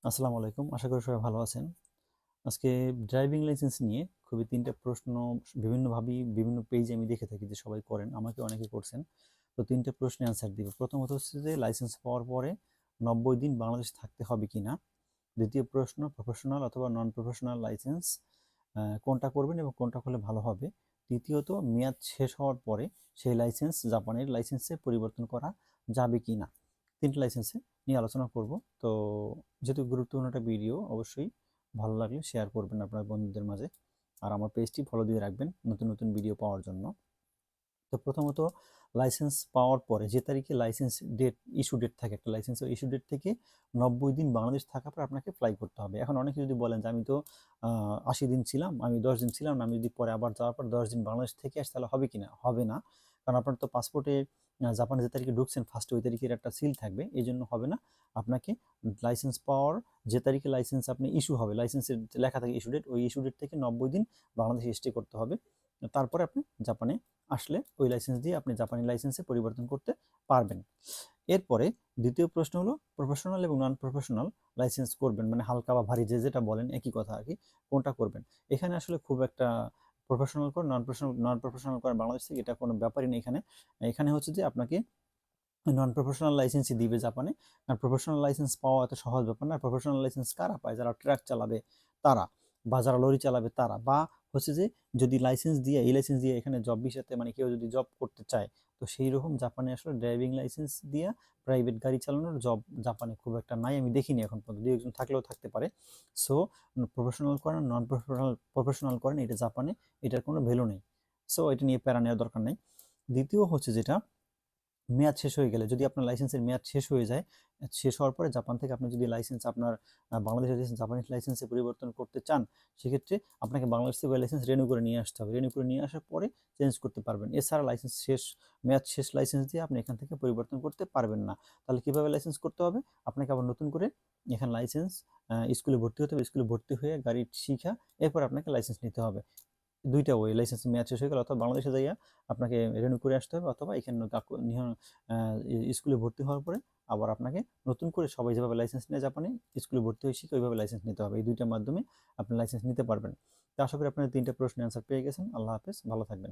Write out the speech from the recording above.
আসসালামু আলাইকুম। আশা করি সবাই ভালো আছেন। আজকে ড্রাইভিং লাইসেন্স নিয়ে খুবই ৩ টা প্রশ্ন বিভিন্নভাবেই বিভিন্ন পেজে আমি দেখে থাকি যে সবাই করেন। আমাকে অনেকে করছেন। তো ৩ টা প্রশ্নের অ্যান্সার দিব। প্রথমত হচ্ছে যে লাইসেন্স পাওয়ার পরে ৯০ দিন বাংলাদেশে থাকতে হবে কিনা? দ্বিতীয় প্রশ্ন প্রফেশনাল অথবা নন প্রফেশনাল লাইসেন্স কোনটা করবেন এবং কোনটা করলে ভালো হবে? তৃতীয়ত মেয়াদ শেষ হওয়ার পরে সেই লাইসেন্স জাপানের লাইসেন্সে পরিবর্তন করা যাবে কিনা? ৩ টা লাইসেন্সে নিয়ে আলোচনা করব। তো যেহেতু গুরুত্বপূর্ণ একটা ভিডিও, অবশ্যই ভালো লাগলে শেয়ার করবেন আপনার বন্ধুদের মাঝে। আর আমার পেজটি ফলো দিয়ে রাখবেন নতুন নতুন ভিডিও পাওয়ার জন্য। তো প্রথমত লাইসেন্স পাওয়ার পরে যে তারিখে লাইসেন্স ডেট ইস্যু ডেট থাকে, একটা লাইসেন্সের ইস্যু ডেট থেকে ৯০ দিন বাংলাদেশ থাকার পর আপনাকে ফ্লাই করতে হবে। এখন অনেকে যদি বলেন যে আমি তো ৮০ দিন ছিলাম, আমি ১০ দিন ছিলাম না, আমি যদি পরে আবার যাওয়ার পর ১০ দিন বাংলাদেশ থেকে আসি তাহলে হবে কিনা? হবে না। কারণ আপনার তো পাসপোর্টে জাপানে যে তারিখে ঢুকছেন ফার্স্টে ওই তারিখের একটা সিল থাকবে, এই জন্য হবে না। আপনাকে লাইসেন্স পাওয়ার যে তারিখে লাইসেন্স আপনি ইস্যু হবে, লাইসেন্সের লেখা থাকে ইস্যু ডেট, ওই ইস্যু ডেট থেকে ৯০ দিন বাংলাদেশে স্টে করতে হবে। তারপরে আপনি জাপানে আসলে ওই লাইসেন্স দিয়ে আপনি জাপানি লাইসেন্সে পরিবর্তন করতে পারবেন। এরপরে দ্বিতীয় প্রশ্ন হলো প্রফেশনাল এবং নন প্রফেশনাল লাইসেন্স করবেন, মানে হালকা বা ভারী যে যেটা বলেন একই কথা আর কি, কোনটা করবেন? এখানে আসলে খুব একটা প্রফেশনাল করেন নন প্রফেশনাল করেন বাংলাদেশ থেকে এটা কোনো ব্যাপারই নেই এখানে। এখানে হচ্ছে যে আপনাকে নন প্রফেশনাল লাইসেন্সই দিবে জাপানে। আর প্রফেশনাল লাইসেন্স পাওয়া এত সহজ ব্যাপার না। প্রফেশনাল লাইসেন্স কারা পায়? যারা ট্রাক চালাবে তারা, বা যারা লরি চালাবে তারা, বা হচ্ছে যে যদি লাইসেন্স দিয়ে এই লাইসেন্স দিয়ে এখানে জব ভিসাতে মানে কেউ যদি জব করতে চায়, তো সেই রকম জাপানে আসলে ড্রাইভিং লাইসেন্স দিয়ে প্রাইভেট গাড়ি চালানোর জব জাপানে খুব একটা নাই, আমি দেখিনি এখন পর্যন্ত। দু একজন থাকলেও থাকতে পারে। সো প্রফেশনাল করেন নন প্রফেশনাল প্রফেশনাল করেন, এটা জাপানে এটার কোনো ভ্যালু নেই। সো এটা নিয়ে প্যারা নেওয়ার দরকার নেই। দ্বিতীয় হচ্ছে যেটা, মেয়াদ শেষ হয়ে গেলে, যদি আপনার লাইসেন্সের মেয়াদ শেষ হয়ে যায়, শেষ হওয়ার পরে জাপান থেকে আপনি যদি লাইসেন্স আপনার বাংলাদেশের লাইসেন্স জাপানিজ লাইসেন্সে পরিবর্তন করতে চান, সেক্ষেত্রে আপনাকে বাংলাদেশ থেকে লাইসেন্স রেনিউ করে নিয়ে আসতে হবে। রেনিউ করে নিয়ে আসার পরে চেঞ্জ করতে পারবেন। এছাড়া লাইসেন্স শেষ, মেয়াদ শেষ লাইসেন্স দিয়ে আপনি এখান থেকে পরিবর্তন করতে পারবেন না। তাহলে কীভাবে লাইসেন্স করতে হবে? আপনাকে আবার নতুন করে এখানে লাইসেন্স স্কুলে ভর্তি হতে হবে। স্কুলে ভর্তি হয়ে গাড়ি শিখা এরপর আপনাকে লাইসেন্স নিতে হবে। ২ টা ওয়ে, লাইসেন্সের মেয়াদ শেষ হয়ে গেলে অথবা বাংলাদেশে যাইয়া আপনাকে রিনিউ করে আসতে হবে, অথবা এখানে স্কুলে ভর্তি হওয়ার পরে আবার আপনাকে নতুন করে সবাই যেভাবে লাইসেন্স নেয় জাপানে, স্কুলে ভর্তি হয়ে শিখে ওইভাবে লাইসেন্স নিতে হবে। এই ২ টার মাধ্যমে আপনি লাইসেন্স নিতে পারবেন। তো আশা করি আপনারা ৩ টা প্রশ্নের অ্যান্সার পেয়ে গেছেন। আল্লাহ হাফেজ, ভালো থাকবেন।